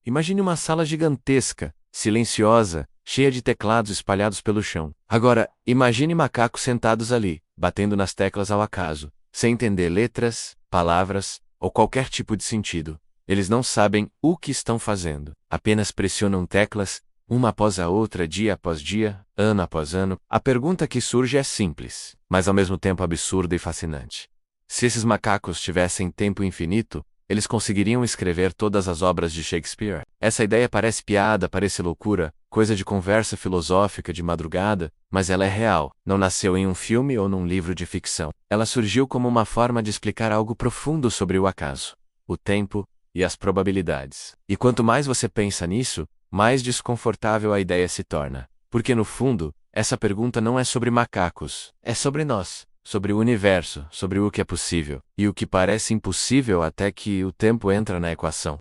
Imagine uma sala gigantesca, silenciosa, cheia de teclados espalhados pelo chão. Agora, imagine macacos sentados ali, batendo nas teclas ao acaso, sem entender letras, palavras ou qualquer tipo de sentido. Eles não sabem o que estão fazendo, apenas pressionam teclas, uma após a outra, dia após dia, ano após ano. A pergunta que surge é simples, mas ao mesmo tempo absurda e fascinante. Se esses macacos tivessem tempo infinito, eles conseguiriam escrever todas as obras de Shakespeare? Essa ideia parece piada, parece loucura, coisa de conversa filosófica de madrugada, mas ela é real. Não nasceu em um filme ou num livro de ficção. Ela surgiu como uma forma de explicar algo profundo sobre o acaso, o tempo e as probabilidades. E quanto mais você pensa nisso, mais desconfortável a ideia se torna. Porque no fundo, essa pergunta não é sobre macacos, é sobre nós. Sobre o universo, sobre o que é possível, e o que parece impossível até que o tempo entra na equação.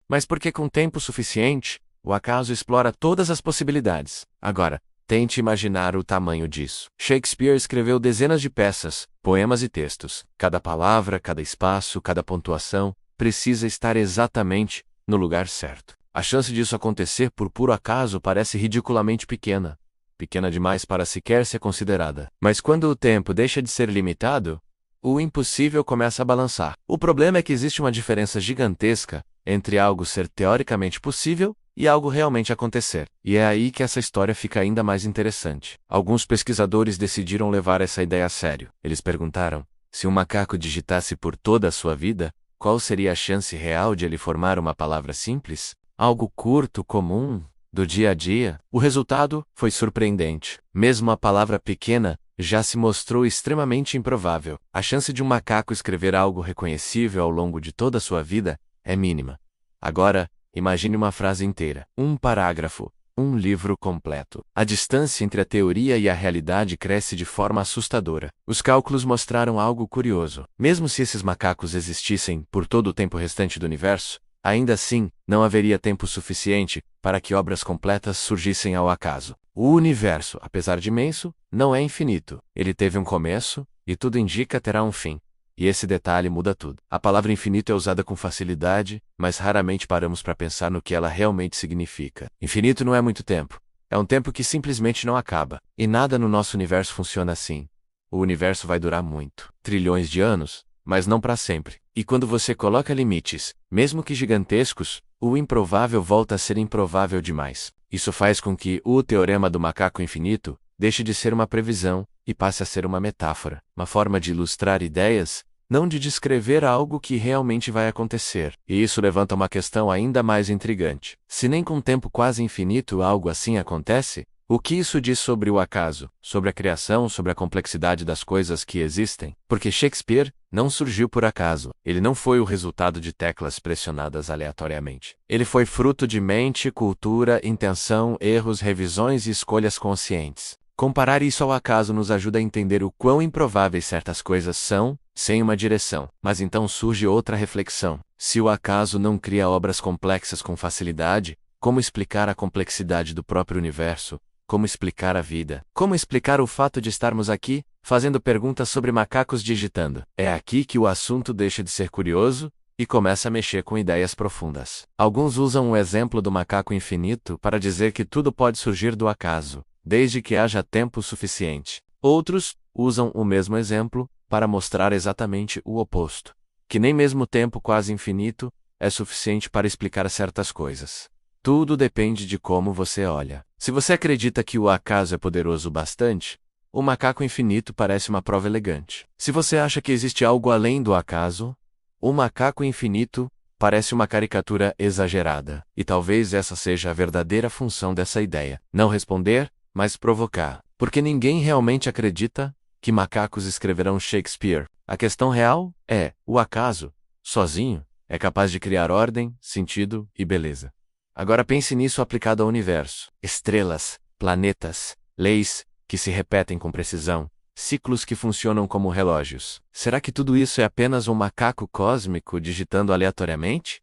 Mas porque com tempo suficiente, o acaso explora todas as possibilidades. Agora, tente imaginar o tamanho disso. Shakespeare escreveu dezenas de peças, poemas e textos. Cada palavra, cada espaço, cada pontuação precisa estar exatamente no lugar certo. A chance disso acontecer por puro acaso parece ridiculamente pequena. Pequena demais para sequer ser considerada. Mas quando o tempo deixa de ser limitado, o impossível começa a balançar. O problema é que existe uma diferença gigantesca entre algo ser teoricamente possível e algo realmente acontecer. E é aí que essa história fica ainda mais interessante. Alguns pesquisadores decidiram levar essa ideia a sério. Eles perguntaram: se um macaco digitasse por toda a sua vida, qual seria a chance real de ele formar uma palavra simples? Algo curto, comum, do dia a dia? O resultado foi surpreendente. Mesmo a palavra pequena já se mostrou extremamente improvável. A chance de um macaco escrever algo reconhecível ao longo de toda a sua vida é mínima. Agora, imagine uma frase inteira, um parágrafo, um livro completo. A distância entre a teoria e a realidade cresce de forma assustadora. Os cálculos mostraram algo curioso. Mesmo se esses macacos existissem por todo o tempo restante do universo, ainda assim, não haveria tempo suficiente para que obras completas surgissem ao acaso. O universo, apesar de imenso, não é infinito. Ele teve um começo, e tudo indica terá um fim. E esse detalhe muda tudo. A palavra infinito é usada com facilidade, mas raramente paramos para pensar no que ela realmente significa. Infinito não é muito tempo. É um tempo que simplesmente não acaba. E nada no nosso universo funciona assim. O universo vai durar muito. Trilhões de anos, mas não para sempre. E quando você coloca limites, mesmo que gigantescos, o improvável volta a ser improvável demais. Isso faz com que o teorema do macaco infinito deixe de ser uma previsão e passe a ser uma metáfora, uma forma de ilustrar ideias, não de descrever algo que realmente vai acontecer. E isso levanta uma questão ainda mais intrigante. Se nem com tempo quase infinito algo assim acontece, o que isso diz sobre o acaso, sobre a criação, sobre a complexidade das coisas que existem? Porque Shakespeare não surgiu por acaso. Ele não foi o resultado de teclas pressionadas aleatoriamente. Ele foi fruto de mente, cultura, intenção, erros, revisões e escolhas conscientes. Comparar isso ao acaso nos ajuda a entender o quão improváveis certas coisas são, sem uma direção. Mas então surge outra reflexão. Se o acaso não cria obras complexas com facilidade, como explicar a complexidade do próprio universo? Como explicar a vida? Como explicar o fato de estarmos aqui, fazendo perguntas sobre macacos digitando? É aqui que o assunto deixa de ser curioso e começa a mexer com ideias profundas. Alguns usam o exemplo do macaco infinito para dizer que tudo pode surgir do acaso, desde que haja tempo suficiente. Outros usam o mesmo exemplo para mostrar exatamente o oposto, que nem mesmo tempo quase infinito é suficiente para explicar certas coisas. Tudo depende de como você olha. Se você acredita que o acaso é poderoso bastante, o macaco infinito parece uma prova elegante. Se você acha que existe algo além do acaso, o macaco infinito Parece uma caricatura exagerada, e talvez essa seja a verdadeira função dessa ideia. Não responder, mas provocar. Porque ninguém realmente acredita que macacos escreverão Shakespeare. A questão real é: o acaso, sozinho, é capaz de criar ordem, sentido e beleza. Agora pense nisso aplicado ao universo. Estrelas, planetas, leis que se repetem com precisão, ciclos que funcionam como relógios. Será que tudo isso é apenas um macaco cósmico digitando aleatoriamente?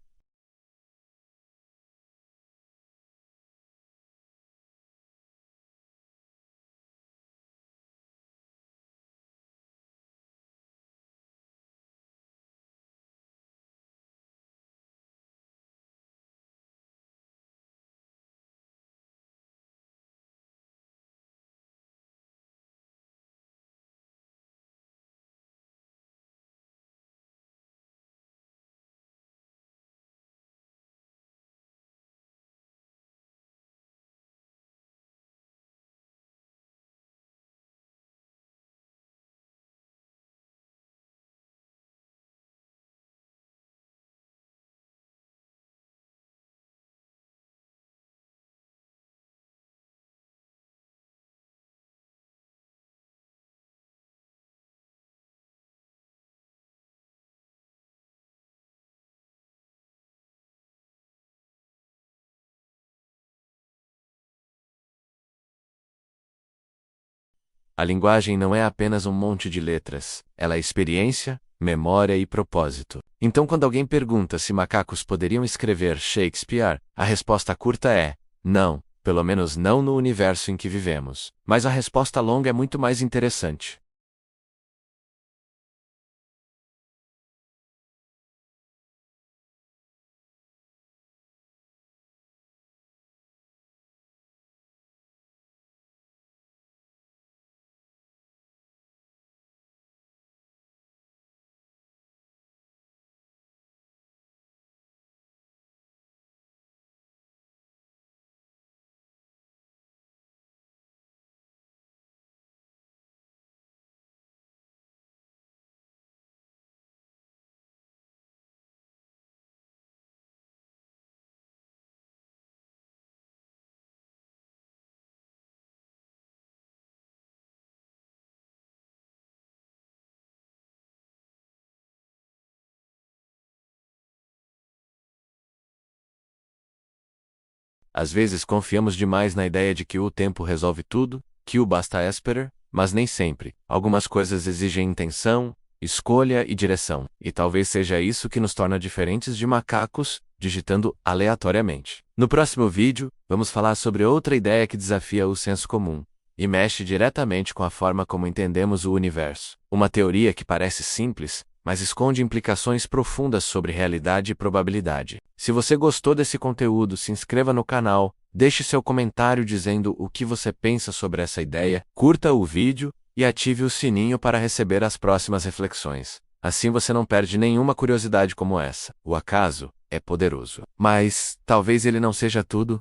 A linguagem não é apenas um monte de letras, ela é experiência, memória e propósito. Então, quando alguém pergunta se macacos poderiam escrever Shakespeare, a resposta curta é: não, pelo menos não no universo em que vivemos. Mas a resposta longa é muito mais interessante. Às vezes confiamos demais na ideia de que o tempo resolve tudo, que o basta esperar, mas nem sempre. Algumas coisas exigem intenção, escolha e direção, e talvez seja isso que nos torna diferentes de macacos, digitando aleatoriamente. No próximo vídeo, vamos falar sobre outra ideia que desafia o senso comum e mexe diretamente com a forma como entendemos o universo. Uma teoria que parece simples, mas esconde implicações profundas sobre realidade e probabilidade. Se você gostou desse conteúdo, se inscreva no canal, deixe seu comentário dizendo o que você pensa sobre essa ideia, curta o vídeo e ative o sininho para receber as próximas reflexões. Assim você não perde nenhuma curiosidade como essa. O acaso é poderoso, mas talvez ele não seja tudo.